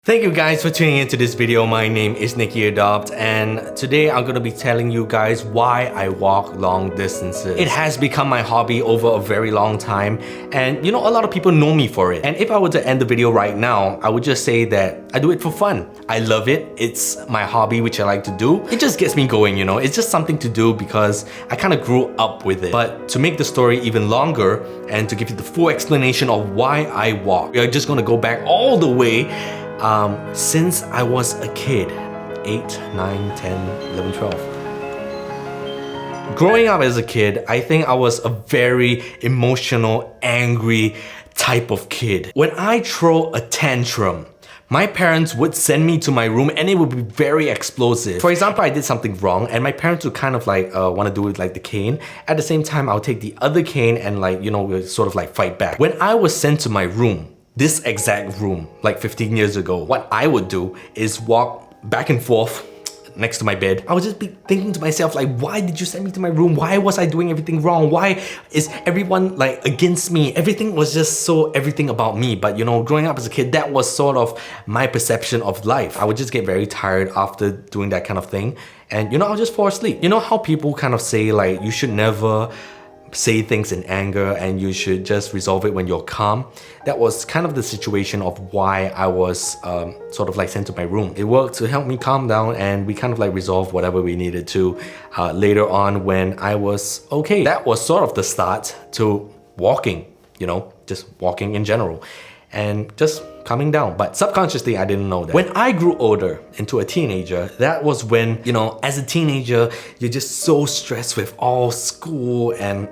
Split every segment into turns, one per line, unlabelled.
Thank you guys for tuning into this video. My name is Nikki Adopt, and today I'm going to be telling you guys why I walk long distances. It has become my hobby over a very long time, and you know, a lot of people know me for it. And if I were to end the video right now, I would just say that I do it for fun. I love it. It's my hobby, which I like to do. It just gets me going, you know. It's just something to do because I kind of grew up with it. But to make the story even longer and to give you the full explanation of why I walk, we are just going to go back all the way since I was a kid, 8, 9, 10, 11, 12. Growing up as a kid, I think I was a very emotional, angry type of kid. When I throw a tantrum, my parents would send me to my room and it would be very explosive. For example, I did something wrong and my parents would kind of like want to do it like the cane. At the same time, I'll take the other cane and like, you know, we'll sort of like fight back. When I was sent to my room, this exact room, like 15 years ago, what I would do is walk back and forth next to my bed. I would just be thinking to myself like, why did you send me to my room? Why was I doing everything wrong? Why is everyone like against me? Everything was just so everything about me. But you know, growing up as a kid, that was sort of my perception of life. I would just get very tired after doing that kind of thing. And you know, I'll just fall asleep. You know how people kind of say like, you should never say things in anger and you should just resolve it when you're calm. That was kind of the situation of why I was sort of like sent to my room. It worked to help me calm down and we kind of like resolved whatever we needed to later on when I was okay. That was sort of the start to walking, you know, just walking in general and just calming down. But subconsciously, I didn't know that. When I grew older into a teenager, that was when, you know, as a teenager, you're just so stressed with all school and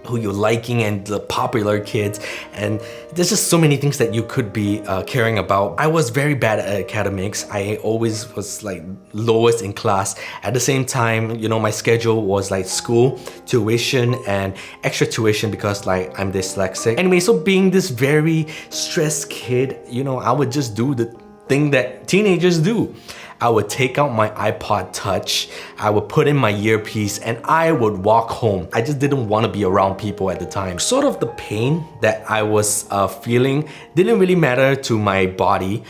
who you're liking and the popular kids, and there's just so many things that you could be caring about. I was very bad at academics. I always was like lowest in class. At the same time, you know, my schedule was like school, tuition, and extra tuition because like I'm dyslexic. Anyway, so being this very stressed kid, you know, I would just do the thing that teenagers do. I would take out my iPod Touch, I would put in my earpiece, and I would walk home. I just didn't want to be around people at the time. Sort of the pain that I was feeling didn't really matter to my body.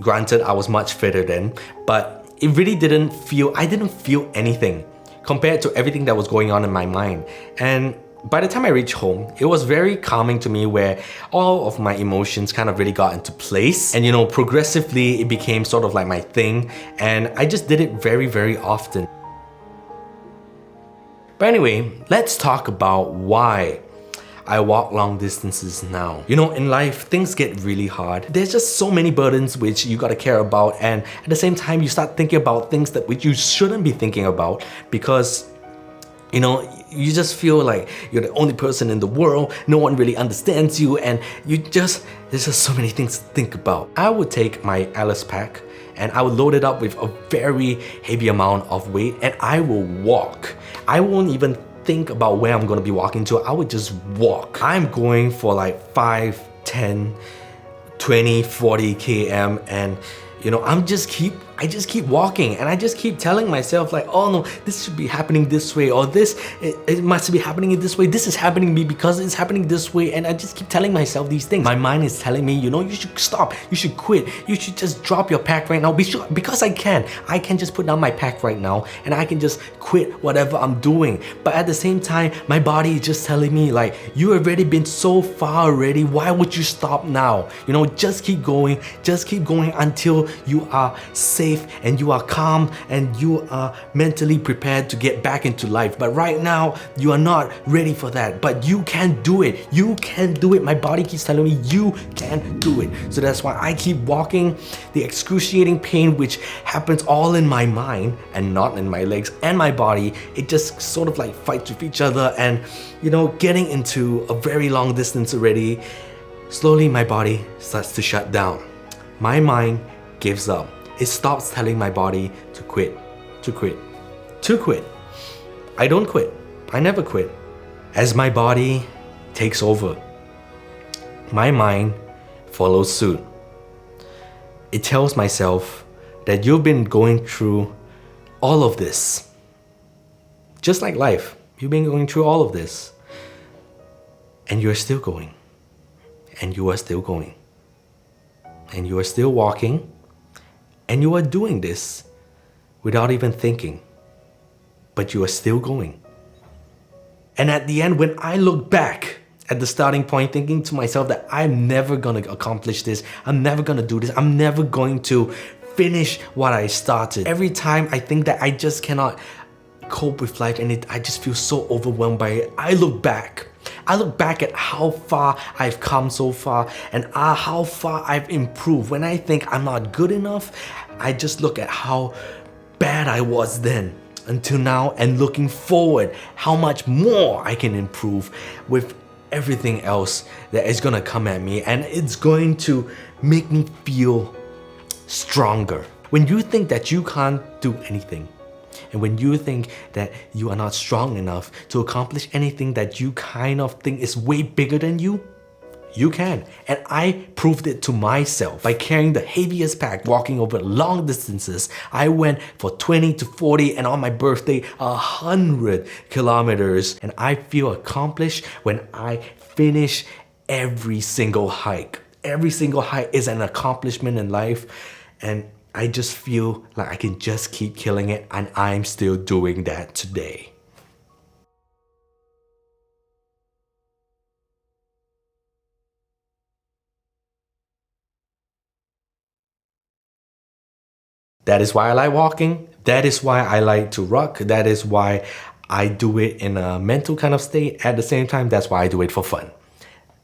Granted, I was much fitter then, but it really didn't feel, I didn't feel anything compared to everything that was going on in my mind. And by the time I reached home, it was very calming to me where all of my emotions kind of really got into place. And you know, progressively it became sort of like my thing and I just did it very, very often. But anyway, let's talk about why I walk long distances now. You know, in life, things get really hard. There's just so many burdens which you gotta care about, and at the same time, you start thinking about things that which you shouldn't be thinking about because, you know, you just feel like you're the only person in the world, no one really understands you, and there's just so many things to think about. I would take my Alice pack and I would load it up with a very heavy amount of weight and I will walk. I won't even think about where I'm gonna be walking to, I would just walk. I'm going for like 5, 10, 20, 40 km and you know, I just keep walking and I just keep telling myself like, oh no, this should be happening this way, or it must be happening in this way. This is happening to me because it's happening this way, and I just keep telling myself these things. My mind is telling me, you know, you should stop, you should quit, you should just drop your pack right now because I can just put down my pack right now and I can just quit whatever I'm doing. But at the same time, my body is just telling me like, you have already been so far already, why would you stop now? You know, just keep going until you are safe and you are calm and you are mentally prepared to get back into life. But right now, you are not ready for that. But you can do it. You can do it. My body keeps telling me you can do it. So that's why I keep walking. The excruciating pain which happens all in my mind and not in my legs and my body, it just sort of like fights with each other, and you know, getting into a very long distance already, slowly my body starts to shut down. My mind gives up. It stops telling my body to quit. I don't quit. I never quit. As my body takes over, my mind follows suit. It tells myself that you've been going through all of this. Just like life, you've been going through all of this. And you're still going. And you are still going. and you are still walking, and you are doing this without even thinking, but you are still going. And at the end, when I look back at the starting point, thinking to myself that I'm never gonna accomplish this, I'm never gonna do this, I'm never going to finish what I started. Every time I think that I just cannot cope with life and I just feel so overwhelmed by it, I look back at how far I've come so far and how far I've improved. When I think I'm not good enough, I just look at how bad I was then until now and looking forward how much more I can improve with everything else that is gonna come at me, and it's going to make me feel stronger. When you think that you can't do anything, and when you think that you are not strong enough to accomplish anything that you kind of think is way bigger than you, you can. And I proved it to myself by carrying the heaviest pack, walking over long distances. I went for 20 to 40 and on my birthday, 100 kilometers. And I feel accomplished when I finish every single hike. Every single hike is an accomplishment in life. And I just feel like I can just keep killing it, and I'm still doing that today. That is why I like walking. That is why I like to rock. That is why I do it in a mental kind of state. At the same time, that's why I do it for fun.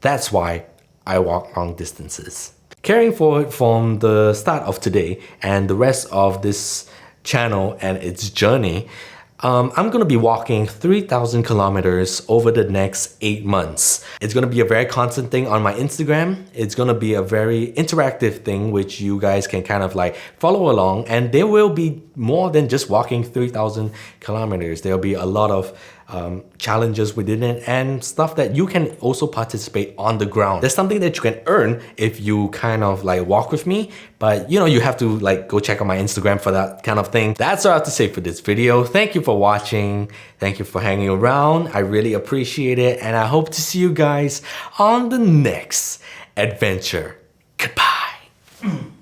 That's why I walk long distances. Carrying forward from the start of today and the rest of this channel and its journey, I'm gonna be walking 3,000 kilometers over the next 8 months. It's gonna be a very constant thing on my Instagram. It's gonna be a very interactive thing which you guys can kind of like follow along, and there will be more than just walking 3,000 kilometers. There'll be a lot of challenges within it and stuff that you can also participate on the ground. There's something that you can earn if you kind of like walk with me, but you know, you have to like go check out my Instagram for that kind of thing. That's all I have to say for this video. Thank you for watching. Thank you for hanging around. I really appreciate it, and I hope to see you guys on the next adventure. Goodbye.